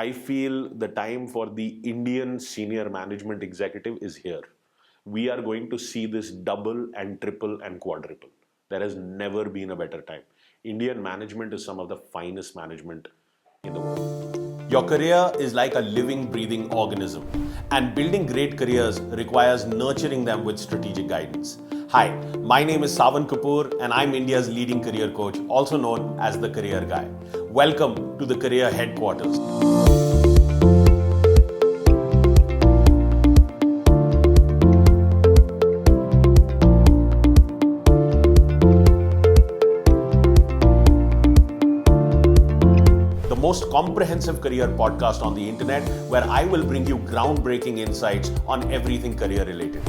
I feel the time for the Indian senior management executive is here. We are going to see this double and triple and quadruple. There has never been a better time. Indian management is some of the finest management in the world. Your career is like a living, breathing organism, and building great careers requires nurturing them with strategic guidance. Hi, my name is Sawan Kapoor, and I'm India's leading career coach, also known as the Career Guy. Welcome to the Career Headquarters. The most comprehensive career podcast on the internet, where I will bring you groundbreaking insights on everything career related.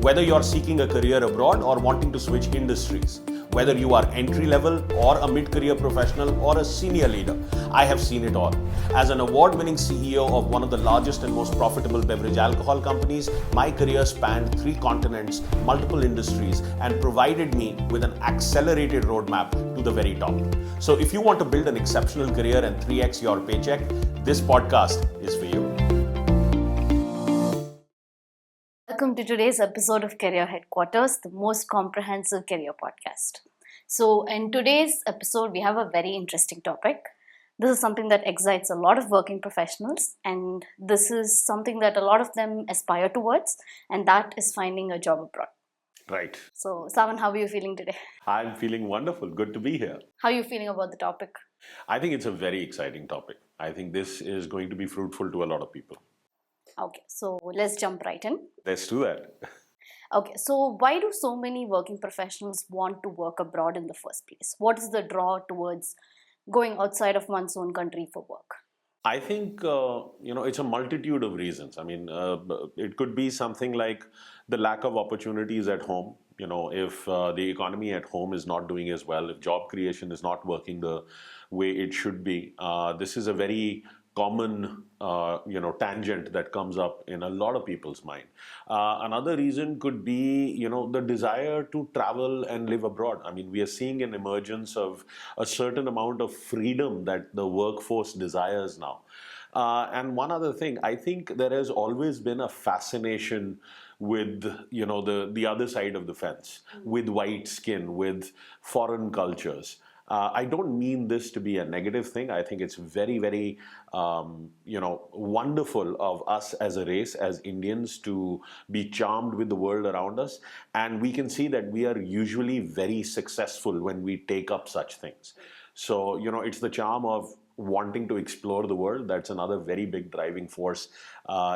Whether you're seeking a career abroad or wanting to switch industries, whether you are entry level or a mid-career professional or a senior leader, I have seen it all. As an award-winning CEO of one of the largest and most profitable beverage alcohol companies, my career spanned 3 continents, multiple industries, and provided me with an accelerated roadmap to the very top. So if you want to build an exceptional career and 3x your paycheck, this podcast is for you. Welcome to today's episode of Career Headquarters, the most comprehensive career podcast. So, in today's episode, we have a very interesting topic. This is something that excites a lot of working professionals, and this is something that a lot of them aspire towards, and that is finding a job abroad. Right. So, Sawan, how are you feeling today? I'm feeling wonderful. Good to be here. How are you feeling about the topic? I think it's a very exciting topic. I think this is going to be fruitful to a lot of people. Okay, so let's jump right in. Let's do that. Okay, so why do so many working professionals want to work abroad in the first place? What is the draw towards going outside of one's own country for work? I think, it's a multitude of reasons. I mean, it could be something like the lack of opportunities at home. If the economy at home is not doing as well, if job creation is not working the way it should be, this is a very common, tangent that comes up in a lot of people's mind. Another reason could be, the desire to travel and live abroad. I mean, we are seeing an emergence of a certain amount of freedom that the workforce desires now. And one other thing, I think there has always been a fascination with, the other side of the fence, with white skin, with foreign cultures. I don't mean this to be a negative thing. I think it's very, very, wonderful of us as a race, as Indians, to be charmed with the world around us. And we can see that we are usually very successful when we take up such things. So, it's the charm of wanting to explore the world. That's another very big driving force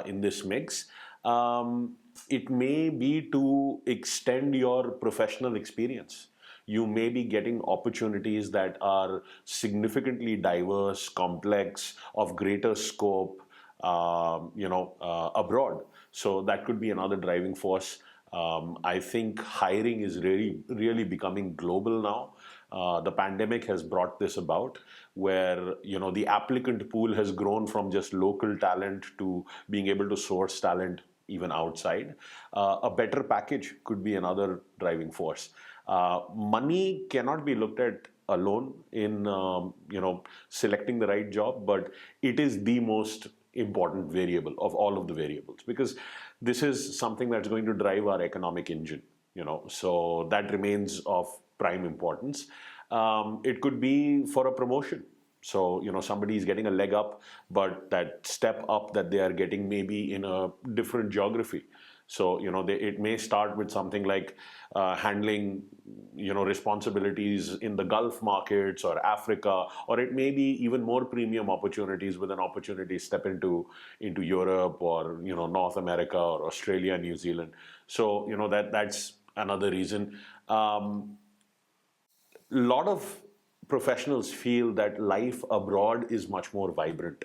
in this mix. It may be to extend your professional experience. You may be getting opportunities that are significantly diverse, complex, of greater scope, abroad. So that could be another driving force. I think hiring is really, really becoming global now. The pandemic has brought this about, where the applicant pool has grown from just local talent to being able to source talent even outside. A better package could be another driving force. Money cannot be looked at alone in selecting the right job, but it is the most important variable of all of the variables, because this is something that's going to drive our economic engine. So that remains of prime importance. It could be for a promotion. So, somebody is getting a leg up, but that step up that they are getting maybe in a different geography. So, it may start with something like handling, responsibilities in the Gulf markets or Africa, or it may be even more premium opportunities with an opportunity to step into Europe or, North America or Australia, New Zealand. So, that's another reason. Lot of professionals feel that life abroad is much more vibrant.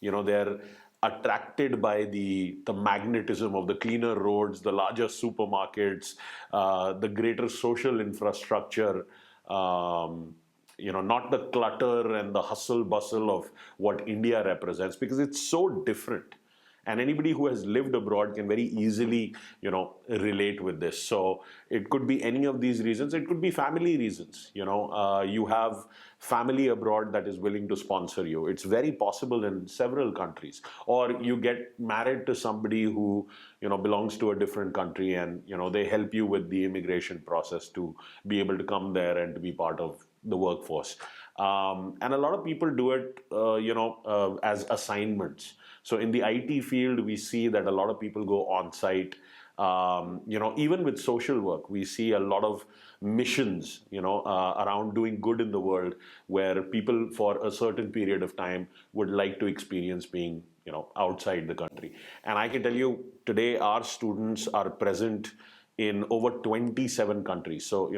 They're attracted by the magnetism of the cleaner roads, the larger supermarkets, the greater social infrastructure, not the clutter and the hustle bustle of what India represents, because it's so different. And anybody who has lived abroad can very easily, relate with this. So it could be any of these reasons. It could be family reasons. You have family abroad that is willing to sponsor you. It's very possible in several countries. Or you get married to somebody who, belongs to a different country, and, they help you with the immigration process to be able to come there and to be part of the workforce. And a lot of people do it, as assignments. So in the IT field, we see that a lot of people go on site. Even with social work, we see a lot of missions, around doing good in the world, where people for a certain period of time would like to experience being, outside the country. And I can tell you today, our students are present in over 27 countries. So,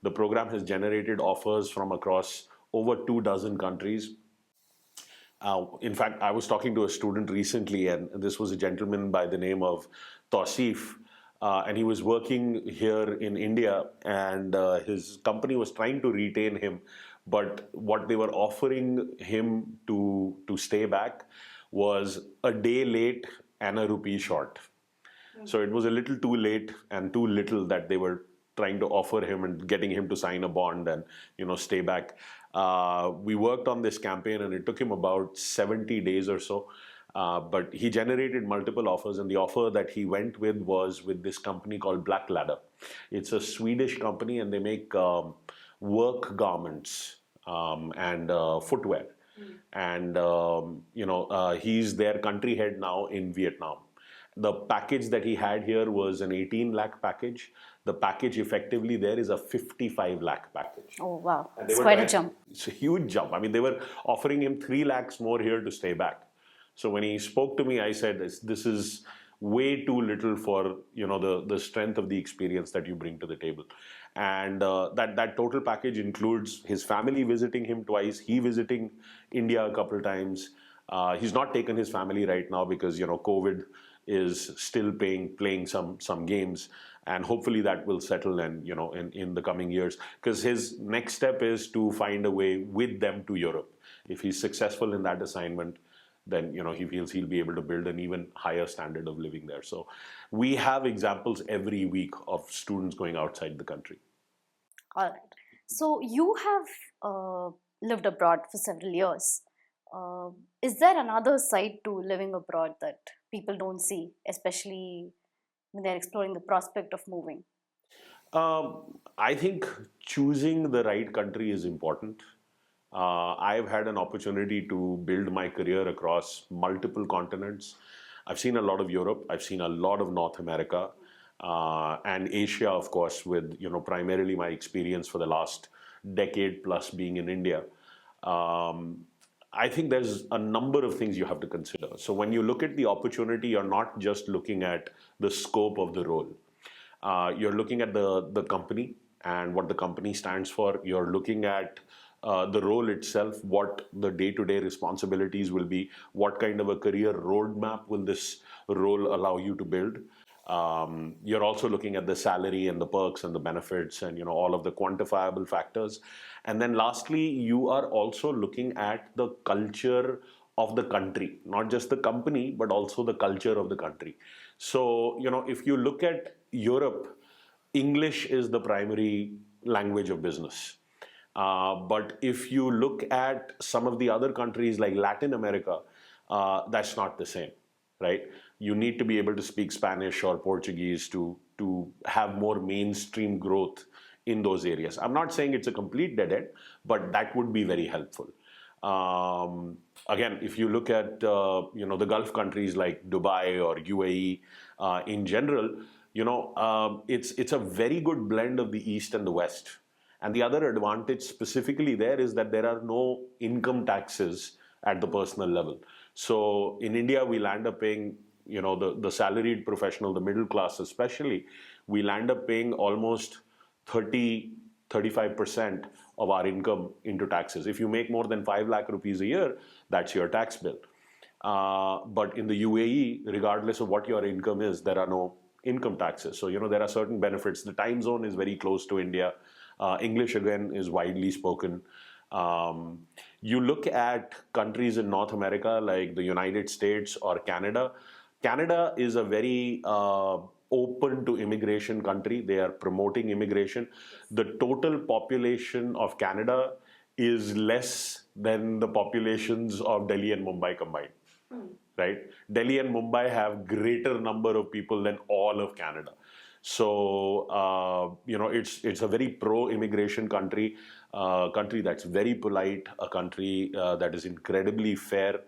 the program has generated offers from across over 2 dozen countries. In fact, I was talking to a student recently, and this was a gentleman by the name of Tausif, and he was working here in India, and his company was trying to retain him, but what they were offering him to stay back was a day late and a rupee short. So it was a little too late and too little that they were trying to offer him and getting him to sign a bond and, stay back. We worked on this campaign, and it took him about 70 days or so. But he generated multiple offers, and the offer that he went with was with this company called Black Ladder. It's a Swedish company, and they make work garments and footwear. And he's their country head now in Vietnam. The package that he had here was an 18 lakh package. The package effectively there is a 55 lakh package. Oh, wow. And It's quite a jump. It's a huge jump. I mean, they were offering him 3 lakhs more here to stay back. So when he spoke to me, I said, this is way too little for, the strength of the experience that you bring to the table. And that total package includes his family visiting him twice, he visiting India a couple times. He's not taken his family right now because, COVID is still playing some games, and hopefully that will settle and in the coming years, because his next step is to find a way with them to Europe. If he's successful in that assignment, then he feels he'll be able to build an even higher standard of living there. So we have examples every week of students going outside the country. All right. So you have lived abroad for several years. Is there another side to living abroad that people don't see, especially when they're exploring the prospect of moving? I think choosing the right country is important. I've had an opportunity to build my career across multiple continents. I've seen a lot of Europe. I've seen a lot of North America, and Asia, of course, with primarily my experience for the last decade plus being in India. I think there's a number of things you have to consider. So when you look at the opportunity, you're not just looking at the scope of the role. You're looking at the company and what the company stands for. You're looking at the role itself, what the day-to-day responsibilities will be, what kind of a career roadmap will this role allow you to build. You're also looking at the salary and the perks and the benefits and all of the quantifiable factors. And then lastly, you are also looking at the culture of the country, not just the company, but also the culture of the country. So, if you look at Europe, English is the primary language of business. But if you look at some of the other countries like Latin America, that's not the same, right? You need to be able to speak Spanish or Portuguese to have more mainstream growth in those areas. I'm not saying it's a complete dead end, but that would be very helpful. Again, if you look at the Gulf countries like Dubai or UAE in general, it's a very good blend of the East and the West. And the other advantage specifically there is that there are no income taxes at the personal level. So in India, we'll end up paying, the salaried professional, the middle class especially, we'll end up paying almost 35% of our income into taxes. If you make more than 5 lakh rupees a year, that's your tax bill. But in the UAE, regardless of what your income is, there are no income taxes. So, there are certain benefits. The time zone is very close to India. English, again, is widely spoken. Um, you look at countries in North America like the United States or Canada. Canada is a very open to immigration country. They are promoting immigration. The total population of Canada is less than the populations of Delhi and Mumbai combined. Right? Delhi and Mumbai have greater number of people than all of Canada. So it's a very pro-immigration country, country that's very polite, a country that is incredibly fair,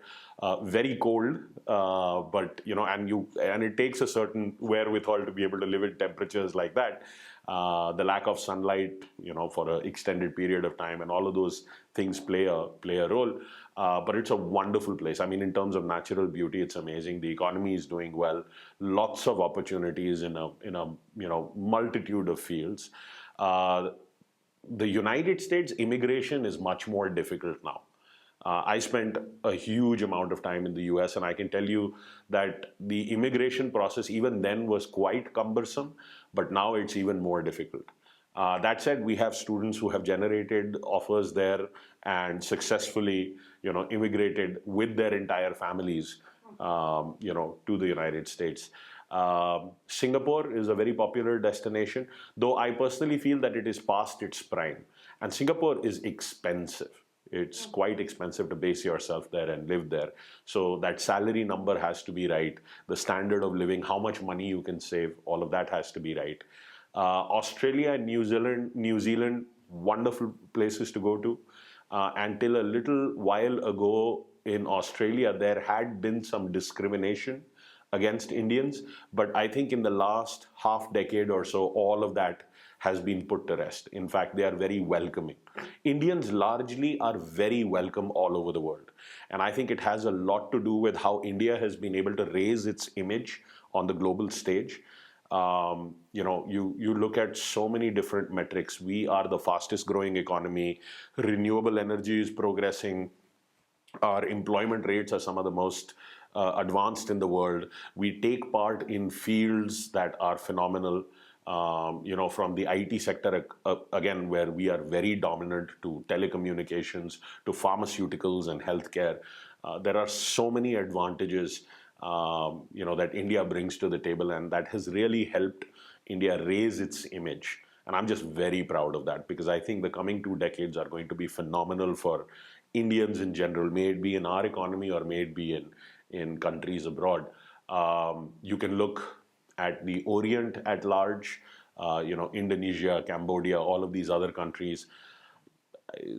very cold, but and it takes a certain wherewithal to be able to live in temperatures like that. The lack of sunlight, for an extended period of time, and all of those things play a role. But it's a wonderful place. I mean, in terms of natural beauty, it's amazing. The economy is doing well. Lots of opportunities in a multitude of fields. The United States immigration is much more difficult now. I spent a huge amount of time in the US, and I can tell you that the immigration process even then was quite cumbersome, but now it's even more difficult. That said, we have students who have generated offers there and successfully, immigrated with their entire families, to the United States. Singapore is a very popular destination, though I personally feel that it is past its prime. And Singapore is expensive. It's quite expensive to base yourself there and live there. So that salary number has to be right. The standard of living, how much money you can save, all of that has to be right. Australia and New Zealand, wonderful places to go to. Until a little while ago in Australia, there had been some discrimination against Indians, but I think in the last half decade or so, all of that has been put to rest. In fact, they are very welcoming. Indians largely are very welcome all over the world. And I think it has a lot to do with how India has been able to raise its image on the global stage. You look at so many different metrics. We are the fastest growing economy. Renewable energy is progressing. Our employment rates are some of the most advanced in the world. We take part in fields that are phenomenal. From the IT sector, again, where we are very dominant, to telecommunications, to pharmaceuticals and healthcare. There are so many advantages, that India brings to the table, and that has really helped India raise its image. And I'm just very proud of that, because I think the coming 2 decades are going to be phenomenal for Indians in general, may it be in our economy or may it be in countries abroad. You can look at the Orient at large, Indonesia, Cambodia, all of these other countries.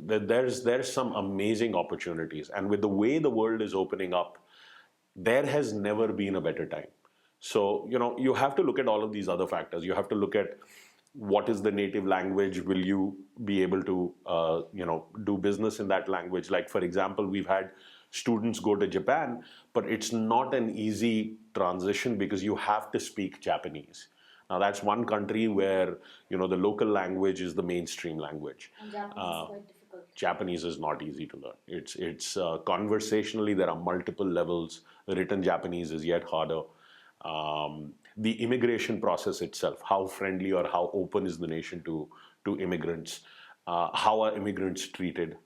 There's some amazing opportunities, and with the way the world is opening up, there has never been a better time. So, you have to look at all of these other factors. You have to look at what is the native language. Will you be able to, do business in that language? Like, for example, we've had students go to Japan, but it's not an easy transition because you have to speak Japanese. Now, that's one country where, the local language is the mainstream language. And Japanese is quite difficult. Japanese is not easy to learn. It's conversationally, there are multiple levels. Written Japanese is yet harder. The immigration process itself, how friendly or how open is the nation to immigrants? How are immigrants treated?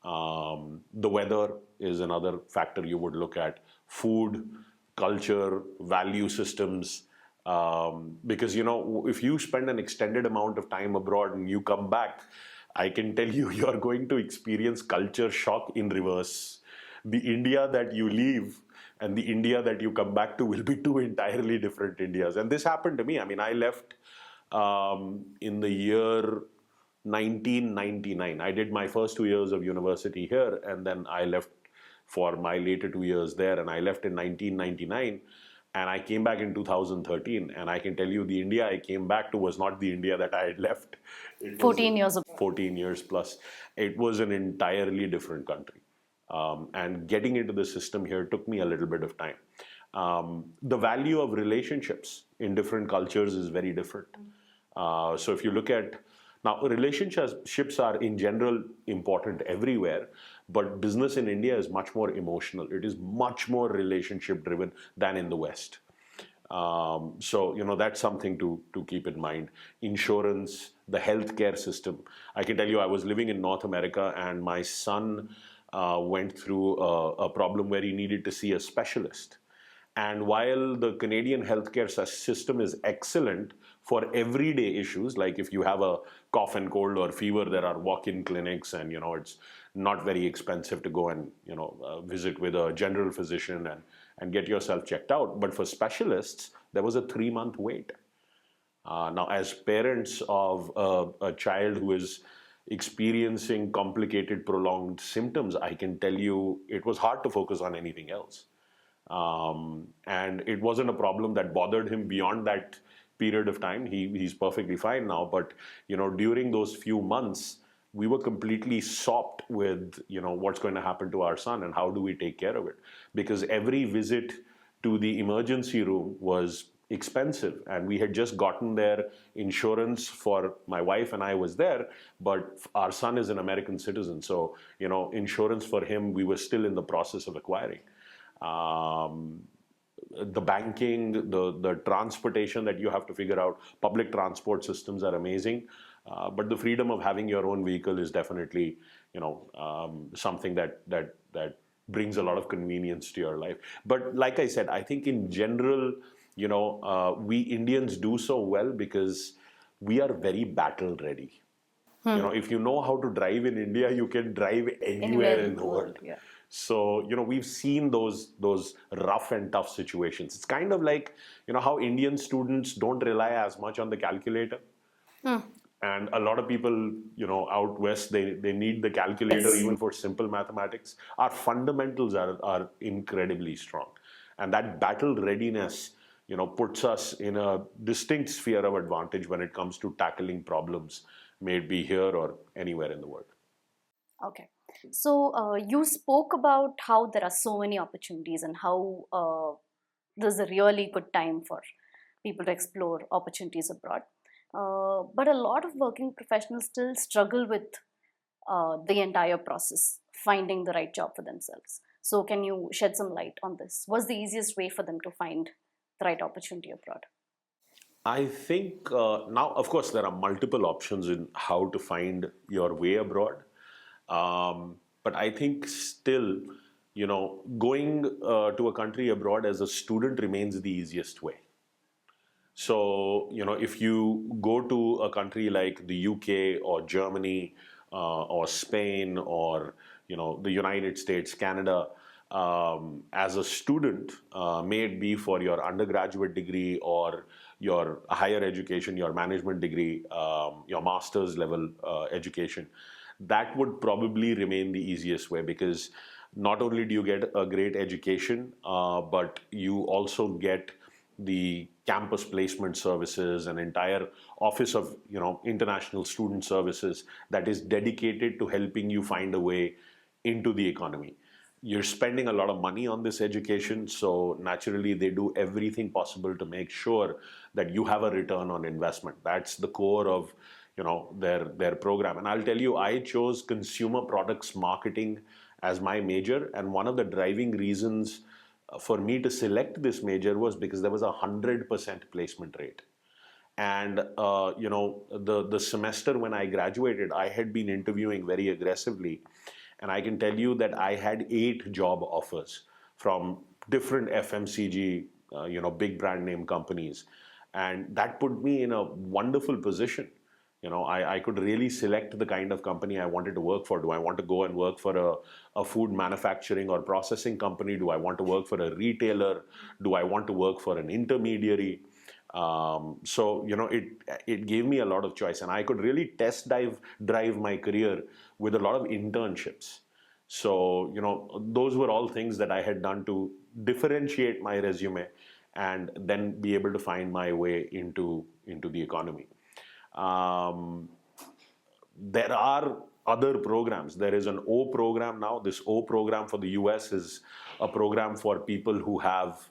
The weather is another factor you would look at. Food, culture, value systems. Because, if you spend an extended amount of time abroad and you come back, I can tell you, you're going to experience culture shock in reverse. The India that you leave and the India that you come back to will be two entirely different Indias. And this happened to me. I mean, I left in the year 1999. I did my first 2 years of university here, and then I left for my later 2 years there, and I left in 1999. And I came back in 2013, and I can tell you the India I came back to was not the India that I had left. 14 years ago. 14 years plus. It was an entirely different country. And getting into the system here took me a little bit of time. The value of relationships in different cultures is very different. So if you look at, now relationships are in general important everywhere, but business in India is much more emotional. It is much more relationship driven than in the West. So, that's something to keep in mind. Insurance, the healthcare system. I can tell you, I was living in North America, and my son went through a problem where he needed to see a specialist. And while the Canadian healthcare system is excellent for everyday issues, like if you have a cough and cold or fever, there are walk-in clinics, and it's not very expensive to go and visit with a general physician and get yourself checked out. But for specialists, there was a 3-month wait. Now, as parents of a child who is experiencing complicated, prolonged symptoms, I can tell you it was hard to focus on anything else. And it wasn't a problem that bothered him beyond that period of time. He's perfectly fine now. But during those few months, we were completely sopped with what's going to happen to our son and how do we take care of it, because every visit to the emergency room was expensive, and we had just gotten their insurance for my wife and I was there, but our son is an American citizen, so insurance for him we were still in the process of acquiring. um, the banking, the transportation that you have to figure out. Public transport systems are amazing, but the freedom of having your own vehicle is definitely, something that brings a lot of convenience to your life. But like I said, I think in general, we Indians do so well because we are very battle ready. If you know how to drive in India, you can drive Anywhere anywhere in in the the world, world. yeah. So, we've seen those rough and tough situations. It's kind of like, how Indian students don't rely as much on the calculator. And a lot of people, out west, they need the calculator Yes. even for simple mathematics. Our fundamentals are incredibly strong. And that battle readiness, puts us in a distinct sphere of advantage when it comes to tackling problems, may it be here or anywhere in the world. Okay. So you spoke about how there are so many opportunities and how there's a really good time for people to explore opportunities abroad. But a lot of working professionals still struggle with the entire process, finding the right job for themselves. So, can you shed some light on this? What's the easiest way for them to find the right opportunity abroad? I think now, of course, there are multiple options in how to find your way abroad. But I think still, going to a country abroad as a student remains the easiest way. So, if you go to a country like the UK or Germany or Spain or, the United States, Canada, as a student, may it be for your undergraduate degree or your higher education, your management degree, your master's level education, that would probably remain the easiest way, because not only do you get a great education, but you also get the campus placement services, an entire office of international student services that is dedicated to helping you find a way into the economy. You're spending a lot of money on this education, so naturally they do everything possible to make sure that you have a return on investment. That's the core of their program. And I'll tell you, I chose consumer products marketing as my major, and one of the driving reasons for me to select this major was because there was 100% placement rate. And the semester when I graduated, I had been interviewing very aggressively, and I can tell you that I had 8 job offers from different FMCG, big brand name companies, and that put me in a wonderful position. I could really select the kind of company I wanted to work for. Do I want to go and work for a food manufacturing or processing company? Do I want to work for a retailer? Do I want to work for an intermediary? So it gave me a lot of choice, and I could really drive my career with a lot of internships. So those were all things that I had done to differentiate my resume and then be able to find my way into the economy. Um, there are other programs. There is an O program now. This O program for the US is a program for people who have,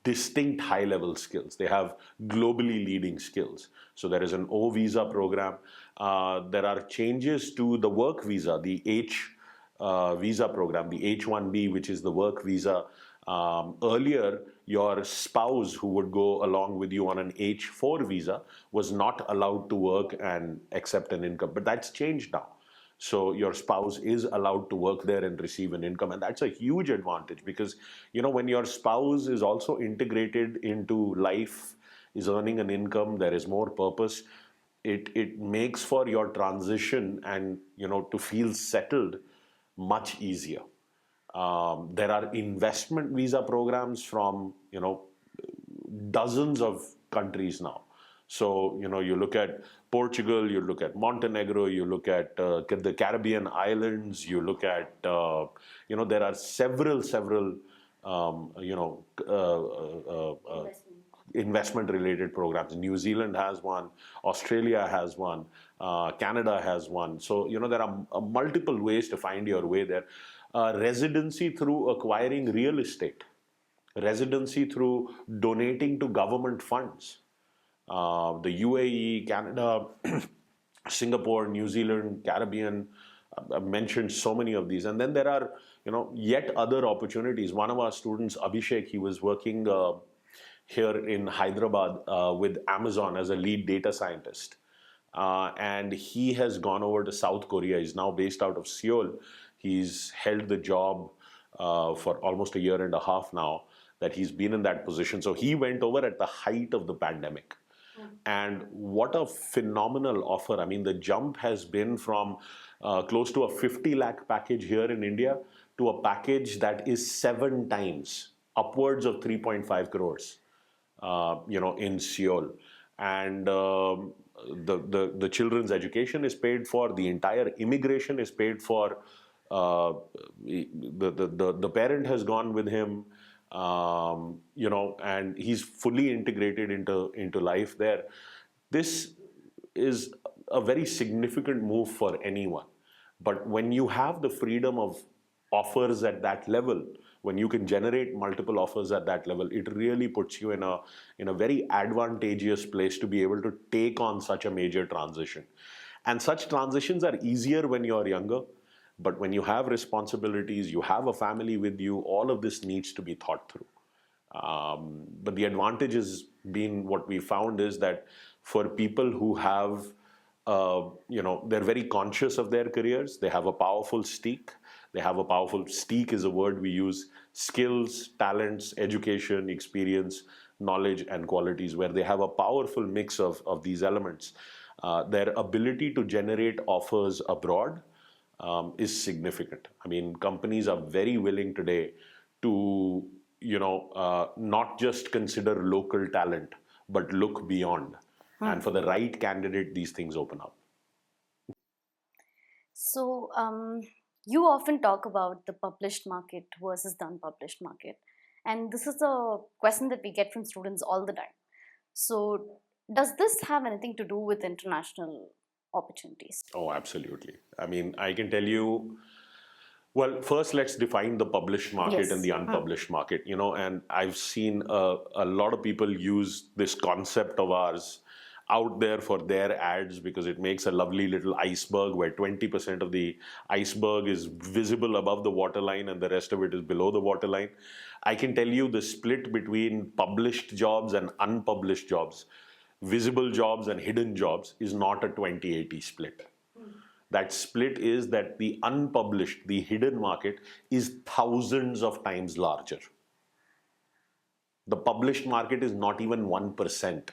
distinct high level skills. They have globally leading skills. So there is an O visa program. There are changes to the work visa, the H visa program, the H-1B, which is the work visa. Earlier, your spouse who would go along with you on an H4 visa was not allowed to work and accept an income, but that's changed now. So your spouse is allowed to work there and receive an income, and that's a huge advantage because when your spouse is also integrated into life, is earning an income, there is more purpose. It makes for your transition and to feel settled much easier. There are investment visa programs from dozens of countries now. So you look at Portugal, you look at Montenegro, you look at the Caribbean islands, you look at there are several investment related programs. New Zealand has one, Australia has one, Canada has one. So there are multiple ways to find your way there. Residency through acquiring real estate, residency through donating to government funds. The UAE, Canada, Singapore, New Zealand, Caribbean. I've mentioned so many of these, and then there are yet other opportunities. One of our students, Abhishek, he was working here in Hyderabad with Amazon as a lead data scientist. And he has gone over to South Korea. He's now based out of Seoul. He's held the job for almost a year and a half now that he's been in that position. So he went over at the height of the pandemic. And what a phenomenal offer. I mean, the jump has been from close to a 50 lakh package here in India to a package that is 7 times, upwards of 3.5 crores, in Seoul. And the children's education is paid for, the entire immigration is paid for. The parent has gone with him, and he's fully integrated into life there. This is a very significant move for anyone. But when you have the freedom of offers at that level, when you can generate multiple offers at that level, it really puts you in a very advantageous place to be able to take on such a major transition. And such transitions are easier when you're younger. But when you have responsibilities, you have a family with you, all of this needs to be thought through. But the advantage has been, what we found is that for people who have, they're very conscious of their careers, they have a powerful steek. Steek is a word we use, skills, talents, education, experience, knowledge, and qualities, where they have a powerful mix of these elements. Their ability to generate offers abroad is significant. I mean, companies are very willing today to, not just consider local talent, but look beyond. And for the right candidate, these things open up. So, you often talk about the published market versus the unpublished market. And this is a question that we get from students all the time. So, does this have anything to do with international opportunities? Oh, absolutely. I mean, I can tell you, well, first let's define the published market and the unpublished market, and I've seen a lot of people use this concept of ours out there for their ads because it makes a lovely little iceberg where 20% of the iceberg is visible above the waterline and the rest of it is below the waterline. I can tell you the split between published jobs and unpublished jobs, visible jobs and hidden jobs, is not a 20/80 split. That split is that the unpublished, the hidden market, is thousands of times larger. The published market is not even 1%.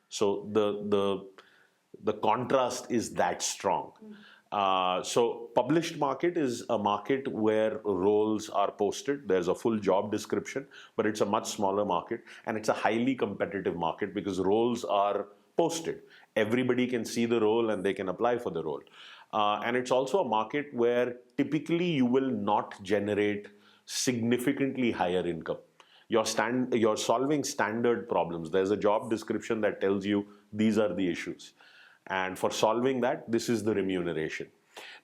So the contrast is that strong. So published market is a market where roles are posted. There's a full job description, but it's a much smaller market, and it's a highly competitive market because roles are posted. Everybody can see the role and they can apply for the role. And it's also a market where typically you will not generate significantly higher income. You're solving standard problems. There's a job description that tells you these are the issues. And for solving that, this is the remuneration.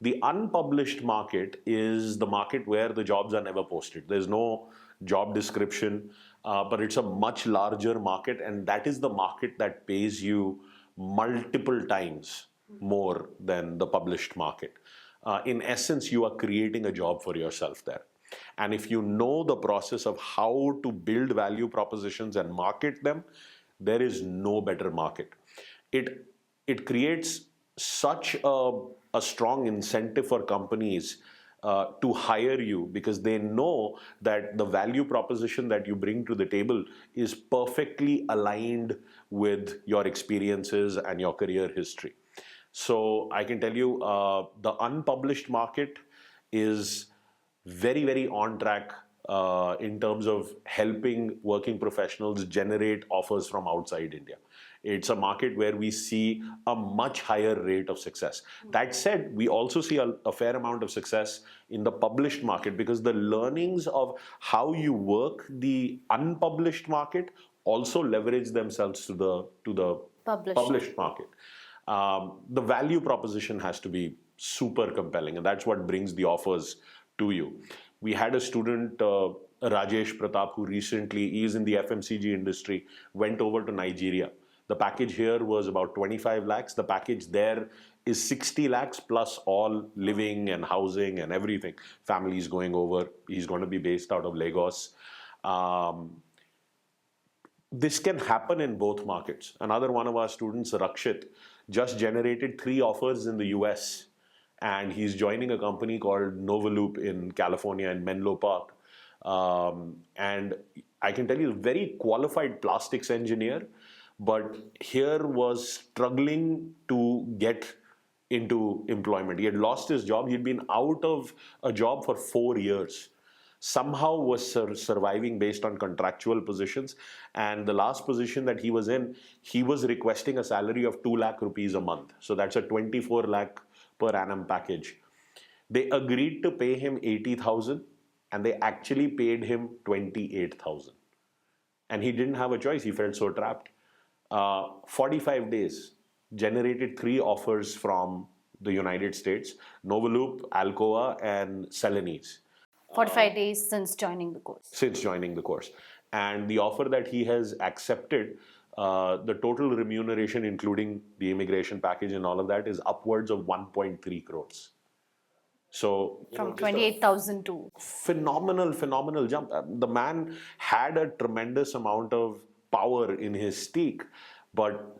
The unpublished market is the market where the jobs are never posted. There's no job description, but it's a much larger market, and that is the market that pays you multiple times more than the published market. In essence, you are creating a job for yourself there. And if you know the process of how to build value propositions and market them, there is no better market. It it creates such a strong incentive for companies to hire you, because they know that the value proposition that you bring to the table is perfectly aligned with your experiences and your career history. So I can tell you, the unpublished market is very, very on track in terms of helping working professionals generate offers from outside India. It's a market where we see a much higher rate of success. That said, we also see a fair amount of success in the published market, because the learnings of how you work the unpublished market also leverage themselves to the Published. published market. The value proposition has to be super compelling, and that's what brings the offers to you. We had a student, Rajesh Pratap, who recently, he's in the FMCG industry, went over to Nigeria. The package here was about 25 lakhs. The package there is 60 lakhs plus all living and housing and everything. Family's going over. He's going to be based out of Lagos. Um, this can happen in both markets. Another one of our students, Rakshit, just generated 3 offers in the US, and he's joining a company called Novaloop in California in Menlo Park. And I can tell you, very qualified plastics engineer, but here was struggling to get into employment. He had lost his job. He'd been out of a job for 4 years, somehow was surviving based on contractual positions. And the last position that he was in, he was requesting a salary of 2 lakh rupees a month. So that's a 24 lakh per annum package. They agreed to pay him 80,000, and they actually paid him 28,000. And he didn't have a choice. He felt so trapped. 45 days, generated 3 offers from the United States: Novaloop, Alcoa, and Celanese. 45 days since joining the course. And the offer that he has accepted, the total remuneration, including the immigration package and all of that, is upwards of 1.3 crores. So, From 28,000 to phenomenal jump. The man had a tremendous amount of power in his steak, but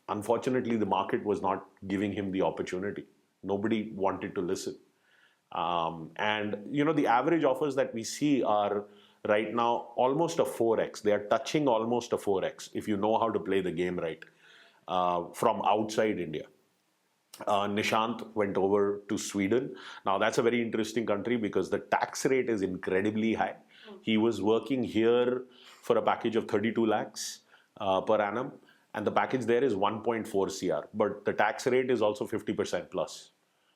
unfortunately, the market was not giving him the opportunity. Nobody wanted to listen. And the average offers that we see are right now almost a 4x. They are touching almost a 4x if you know how to play the game right, from outside India. Nishant went over to Sweden. Now, that's a very interesting country because the tax rate is incredibly high. He was working here for a package of 32 lakhs per annum, and the package there is 1.4 CR, but the tax rate is also 50% plus.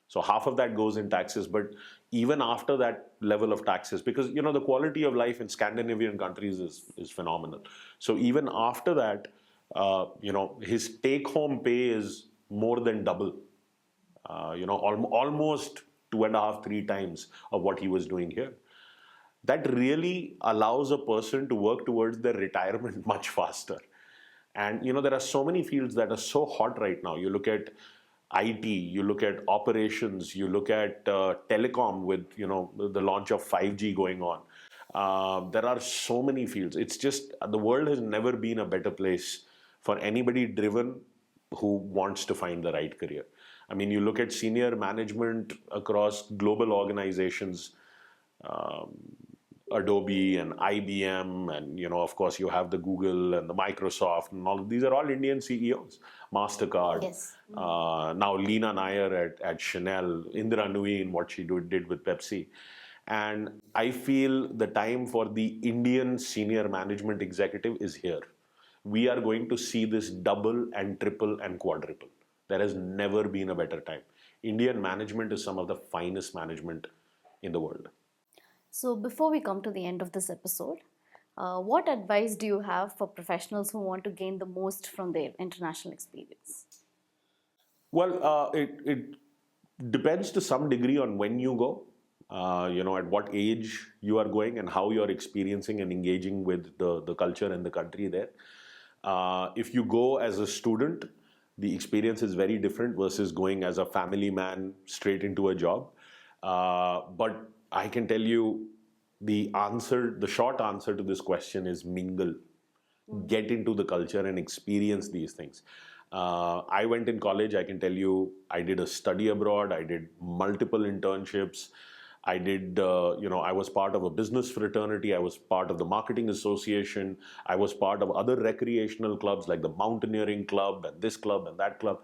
So half of that goes in taxes, but even after that level of taxes, because the quality of life in Scandinavian countries is phenomenal. So even after that, his take-home pay is more than double. Almost 2.5, 3 times of what he was doing here. That really allows a person to work towards their retirement much faster. And there are so many fields that are so hot right now. You look at IT, you look at operations, you look at telecom with the launch of 5G going on. There are so many fields. It's just the world has never been a better place for anybody driven who wants to find the right career. I mean, you look at senior management across global organizations, Adobe and IBM, and of course you have the Google and the Microsoft, and all these are all Indian CEOs. Mastercard, yes. Now Leena Nair at Chanel, Indra Nui in what she did with Pepsi. And I feel the time for the Indian senior management executive is here. We are going to see this double and triple and quadruple. There has never been a better time. Indian management is some of the finest management in the world. So, before we come to the end of this episode, what advice do you have for professionals who want to gain the most from their international experience? Well, it depends to some degree on when you go, at what age you are going and how you're experiencing and engaging with the culture and the country there. If you go as a student, the experience is very different versus going as a family man straight into a job. But I can tell you, the short answer to this question is mingle. Get into the culture and experience these things. I went in college, I can tell you, I did a study abroad, I did multiple internships. I did, I was part of a business fraternity, I was part of the marketing association, I was part of other recreational clubs like the mountaineering club and this club and that club.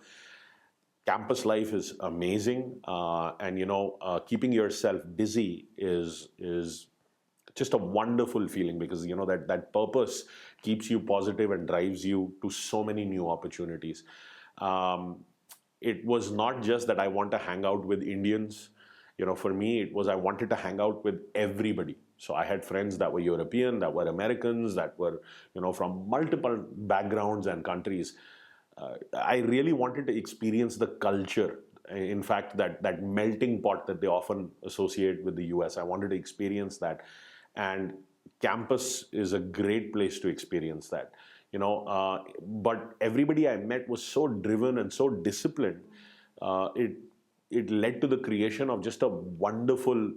Campus life is amazing, and keeping yourself busy is just a wonderful feeling, because that purpose keeps you positive and drives you to so many new opportunities. um, it was not just that I want to hang out with Indians. For me, it was I wanted to hang out with everybody. So I had friends that were European, that were Americans, that were from multiple backgrounds and countries. I really wanted to experience the culture. In fact, that melting pot that they often associate with the US, I wanted to experience that. And campus is a great place to experience that. But everybody I met was so driven and so disciplined. It led to the creation of just a wonderful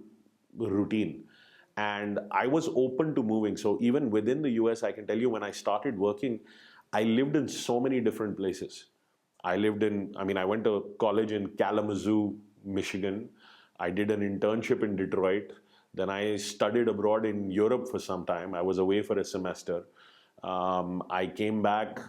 routine. And I was open to moving. So even within the US, I can tell you, when I started working, I lived in so many different places. I went to college in Kalamazoo, Michigan. I did an internship in Detroit. Then I studied abroad in Europe for some time. I was away for a semester. I came back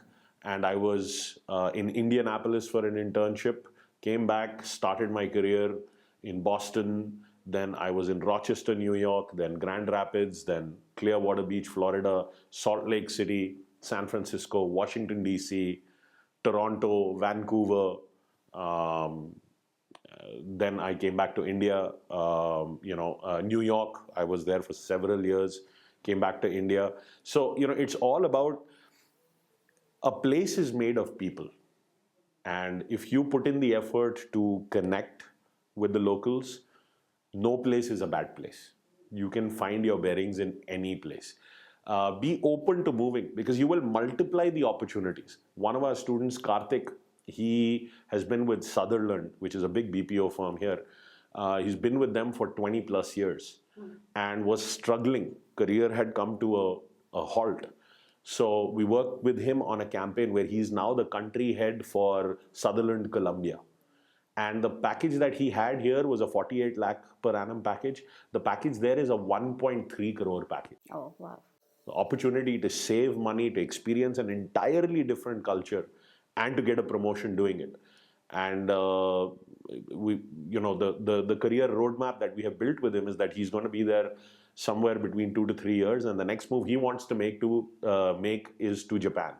and I was in Indianapolis for an internship. Came back, started my career in Boston. Then I was in Rochester, New York, then Grand Rapids, then Clearwater Beach, Florida, Salt Lake City, San Francisco, Washington, D.C., Toronto, Vancouver. Um, then I came back to India, New York. I was there for several years, came back to India. So, it's all about a place is made of people. And if you put in the effort to connect with the locals, no place is a bad place. You can find your bearings in any place. Be open to moving, because you will multiply the opportunities. One of our students, Karthik, he has been with Sutherland, which is a big BPO firm here. He's been with them for 20 plus years and was struggling. Career had come to a halt. So we worked with him on a campaign where he's now the country head for Sutherland, Columbia. And the package that he had here was a 48 lakh per annum package. The package there is a 1.3 crore package. Oh, wow. The opportunity to save money, to experience an entirely different culture, and to get a promotion doing it. And the career roadmap that we have built with him is that he's going to be there somewhere between 2 to 3 years, and the next move he wants to make is to Japan.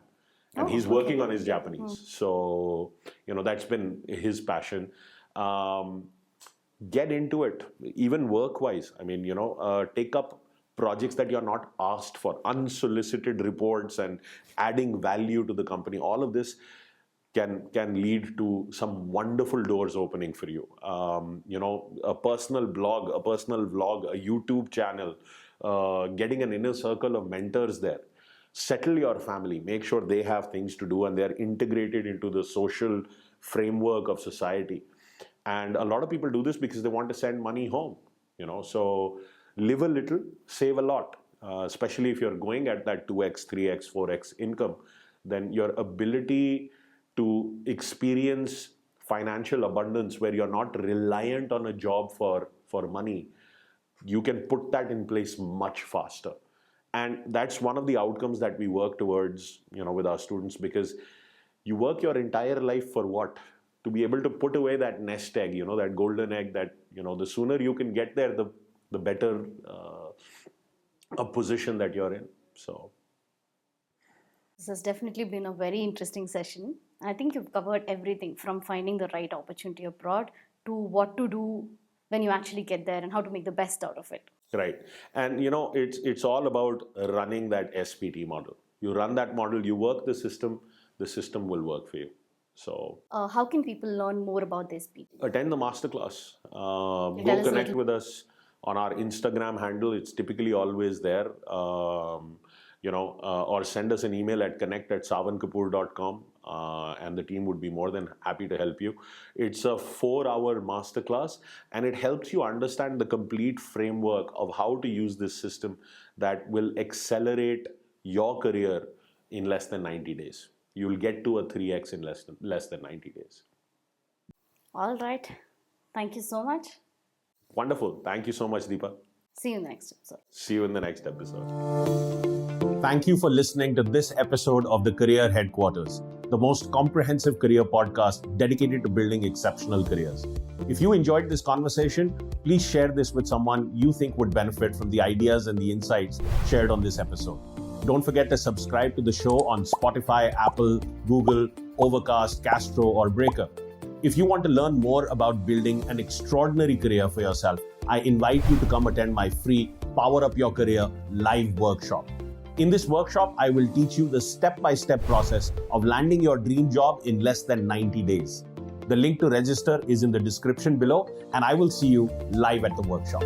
And he's working on his Japanese. So, that's been his passion. Get into it, even work-wise. Take up projects that you're not asked for, unsolicited reports and adding value to the company. All of this can lead to some wonderful doors opening for you. A personal blog, a personal vlog, a YouTube channel, getting an inner circle of mentors there. Settle your family, make sure they have things to do and they're integrated into the social framework of society. And a lot of people do this because they want to send money home, so live a little, save a lot, especially if you're going at that 2x, 3x, 4x income, then your ability to experience financial abundance where you're not reliant on a job for money, you can put that in place much faster. And that's one of the outcomes that we work towards, with our students, because you work your entire life for what? To be able to put away that nest egg, that golden egg that, the sooner you can get there, the better a position that you're in. So this has definitely been a very interesting session. I think you've covered everything from finding the right opportunity abroad to what to do when you actually get there and how to make the best out of it. Right. And it's all about running that SPT model. You run that model, you work the system will work for you. So how can people learn more about this SPT? Attend the masterclass. Go connect with us on our Instagram handle. It's typically always there. Or send us an email at connect@sawankapoor.com. and the team would be more than happy to help you. It's a 4-hour masterclass, and it helps you understand the complete framework of how to use this system that will accelerate your career in less than 90 days. You'll get to a 3x in less than 90 days. All right. Thank you so much. Wonderful. Thank you so much, Deepa. See you next episode. See you in the next episode. Thank you for listening to this episode of the Career Headquarters, the most comprehensive career podcast dedicated to building exceptional careers. If you enjoyed this conversation, please share this with someone you think would benefit from the ideas and the insights shared on this episode. Don't forget to subscribe to the show on Spotify, Apple, Google, Overcast, Castro, or Breaker. If you want to learn more about building an extraordinary career for yourself, I invite you to come attend my free Power Up Your Career live workshop. In this workshop, I will teach you the step-by-step process of landing your dream job in less than 90 days. The link to register is in the description below, and I will see you live at the workshop.